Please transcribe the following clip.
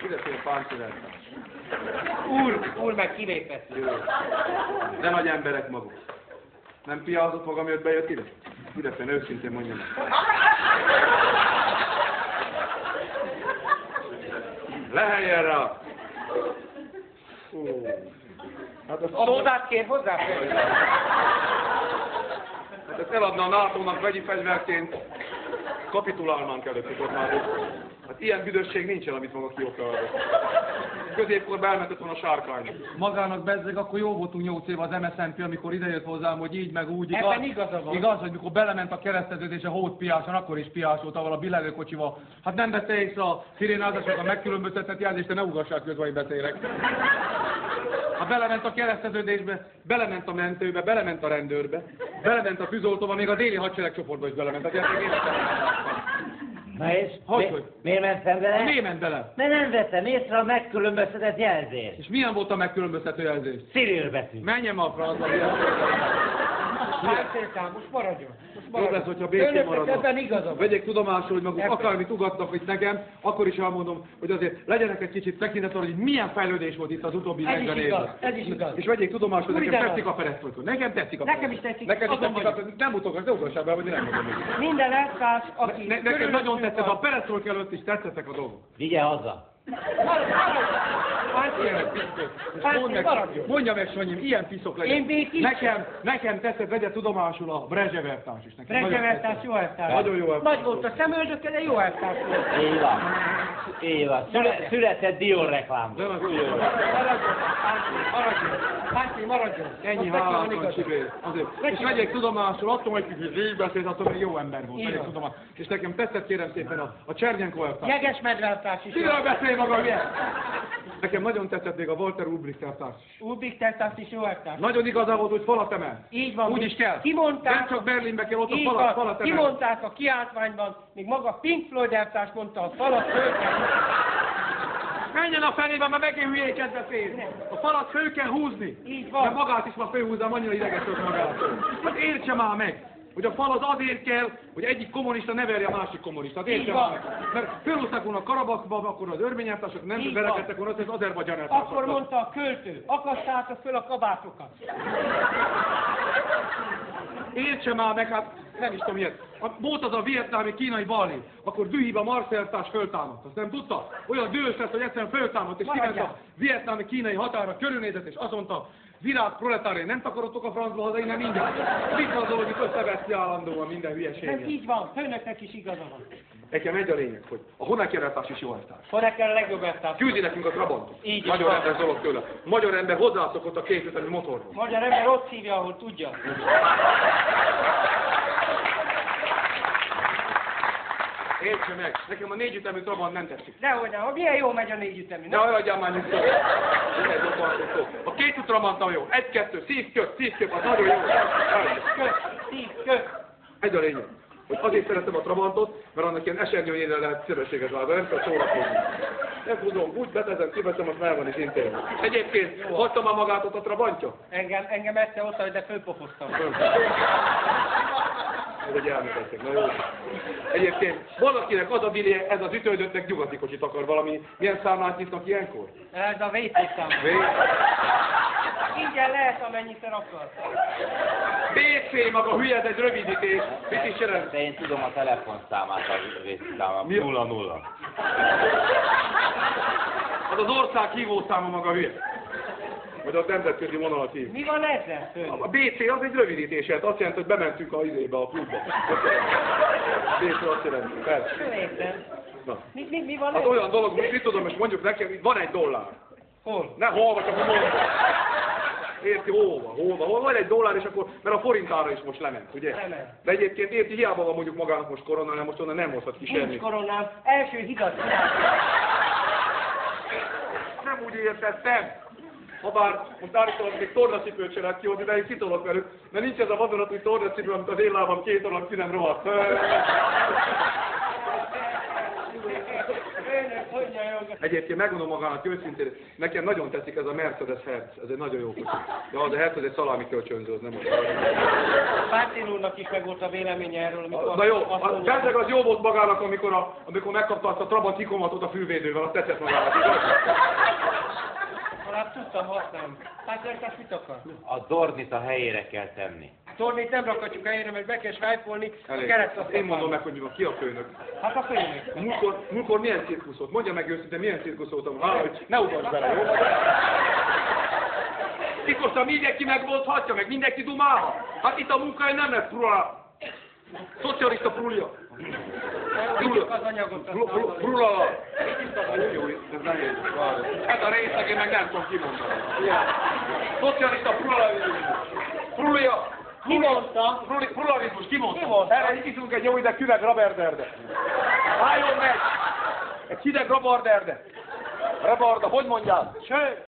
Idefél páncéleltás. Úr meg kilépett. De nagy emberek maguk. Nem piázott magam, miért bejött ide? Idefél, őszintén mondja meg. Leheljen rá! Hát az Szódát kér hozzá? Hát ezt eladna a NATO-nak vegyi fegyverként, kapitulálnánk előtt ott már. Hát ilyen büdösség nincsen, amit maga kioktalva. Középkor elmentett volna a sárkány. Magának bezzeg, akkor jó voltunk 8 év az MSZNP, amikor idejött hozzám, hogy így meg úgy. Ebben igaza van. Igaz, hogy mikor belement a kereszteződés a hótpiáson, akkor is piásolt, ahol a billegőkocsival. Hát nem vette észre a szirénázások, a megkülönböztetett jelzést, de ne ugassák közben, hogy beszélek. Ha belement a kereszteződésbe, belement a mentőbe, belement a rendőrbe, belement a tűzoltóba, még a déli hadseregcsoportba is belement. Na és? Hogy? Miért mentem bele? Miért ment bele? Mert nem vettem észre a megkülönböztetett jelzést. És milyen volt a megkülönböztető jelzés? Cyril betű. Menjem a francba. Páncéltám, most maradjon. Jobb lesz, hogyha békén maradnak. Ebben igaza van. Vegyék tudomásul, hogy maguk akármit ugatnak itt nekem, akkor is elmondom, hogy azért legyenek egy kicsit tekintettel, hogy milyen fejlődés volt itt az utóbbi 40 évben. Ez is igaz. És vegyék tudomásul, hogy nekem tetszik a perestroika. Nekem tetszik a Nekem is tetszik. Nekem is tetszik a nem utogass, ne ugassál be, hogy én nem mondom. Minden elvtárs, aki... Nekem nagyon tetszett, a perestroika előtt is tetszettek a dolgok. Vigye haza. Mondja meg, Sanyim, ilyen piszok legyen. Én békés. Nekem tetszett, vegye tudomásul a Brezsev-elvtárs is. Brezsev-elvtárs jó elvtárs. Nagyon jó elvtárs. Nagy volt a szemöldöke, de jó elvtárs volt. Így van. Így van. Született Dior reklám. De az jó. Maradjon. Ennyi hálátlan csibér. És vegyék tudomásul, attól, hogy így beszélt, attól még jó ember volt. Vegyék tudomásul. És nekem tetszett, kérem szépen a Csernyenko elvtárs. Jegesmedve-elvtárs is. Miről beszél maga, milyen? Nekem nagyon tetszett még a Walter Ulbricht-elvtárs. Ulbricht-elvtárs is jó elvtárs. Nagyon igazán volt, hogy falat emel. Így van. Úgy is kell. Kimondták. Nem csak Berlinbe kell, ott a Így falat van. emel. Kimondták a kiáltványban, még maga Pink Floyd elvtárs mondta, a falat föl kell. Menjen a fenébe, mert megint hülyéket beszél. A falat föl kell húzni. Így van. De magát is már fölhúzzám, annyira idegesült magától. Hát értse már meg, hogy a fal az azért kell, hogy egyik kommunista ne verje a másik kommunistát. Értse már meg. Mert fölhúzták volna Karabakba, akkor az örményelvtársak nem verekedtek volna, az Azerbajdzsán elvtársak. Akkor mondta a költő, akasztálta föl a kabátokat. Értse már meg, hát nem is tudom ilyet. Volt az a vietnámi kínai balhé, akkor dühíve Marcel-társ föltámadt. Azt nem tudta? Olyan dühös lett, hogy egyszerűen föltámadt, és kiment a vietnámi kínai határa, körülnézett, és azt mondta, virág proletáré, nem takarodtok a francba haza, innen mindjárt. Mit van az, hogy itt összeveszi állandóan minden hülyeséget? Ez így van, főnöknek is igaza van. Nekem egy a lényeg, hogy a Honecker elvtárs is jó elvtárs. Honecker a legjobb elvtárs. Küldj nekünk a Trabantot. Így is Magyar van. ember dolog tőle. Magyar ember hozzászokott a kétütemű motorhoz. Magyar ember ott szívja, ahol tudja. Értse meg, nekem a négyütemű Trabant nem tetszik. Dehogy nem, milyen jó megy a négyütemű. Ne hagyjál már nyugodtan. A két Trabant jó. 1-2, szívköp, az nagyon jó. Szívköp. Egy a lényeg, hogy azért szeretem a Trabantot, mert annak ilyen esernyőjére lehet szívességet válni, nem kell szórakozni. Nem tudom, úgy betezem, kiveszem, azt már van is intézem. Egyébként, hagyta már magát ott a Trabantja? Engem egyszer ott, de fölpofoztam. Ez egy elmetettek, na jó. Egyébként valakinek az a bilé, ez az ütődöttnek nyugati kocsit akar valami. Milyen számlát nyitnak ilyenkor? Ez a WC szám. Ingyen lehet, amennyiszer akar. BC maga hülye, ez egy rövidítés. Mit is jelent? De én tudom a telefonszámát, a részszámát. 00. Az az ország hívószáma maga hülye. Vagy a nemzetközi vonalat hív. Mi van ezzel? A BC az egy rövidítés, hát azt jelenti, hogy bementünk a izébe, a klubba. BC azt jelenti, persze. Értem. Na. Mi van Hát ezzel? olyan dolog, mit tudom, és mondjuk nekem, hogy van $1. Hol? Ne hol, csak mondom. Érti, hol van $1, és akkor, mert a forintára is most lement, ugye? Lement. De egyébként érti, hiába van mondjuk magának most korona, hanem most onnan nem hozhat ki Nincs semmit. koronám. Első hidat. Nem úgy értettem. Habár most állítólag még tornacipőt se lehet kihozni, de én kitolok velük, mert nincs ez a vadonatúj tornacipő, amit az én lábam két alatt ki nem rohadt. Önök, hogy nyajolgat. Egyébként megmondom magának őszintén, nekem nagyon tetszik ez a Mercedes Hertz, ez egy nagyon jó kocsi. Ja, az a Hertz, ez egy szalámi kölcsönző, az nem az. Pártin úrnak is meg volt a véleménye erről, amikor Na jó, azt mondja, Bezzeg az jó volt magának, amikor megkapta azt a Trabant ikomatot a fűvédővel, azt tetszett magának, igaz? hát tudtam használni. Pártjártás mit akar? A Dornit a helyére kell tenni. Tornét nem rakhatjuk helyére, mert be kell svájfolni a Elég. keresztasztalban. Én mondom meg, hogy mi van, ki a főnök. Hát a főnök. Múltkor milyen cirkusz volt? Mondja meg őszintén, milyen cirkusz voltam? Hogy ne utasd bele, jó? Mikor mindenki megoldhatja, meg mindenki dumálhat? Hát itt a munkája nem lesz prula. Szocialista prulja. Vigyük az anyagot. Prula. Jó, ez nehéz. Ez a részeg, én meg nem tudom kimondani. Szocialista prula. Prulja. Ki mondta? Pluralizmus, ki mondta? Ki mondta? Erre iszunk egy jó hideg küveg rabarderde. Álljon meg! Egy hideg rabarderde. Rabarda, hogy mondjál? Sőt,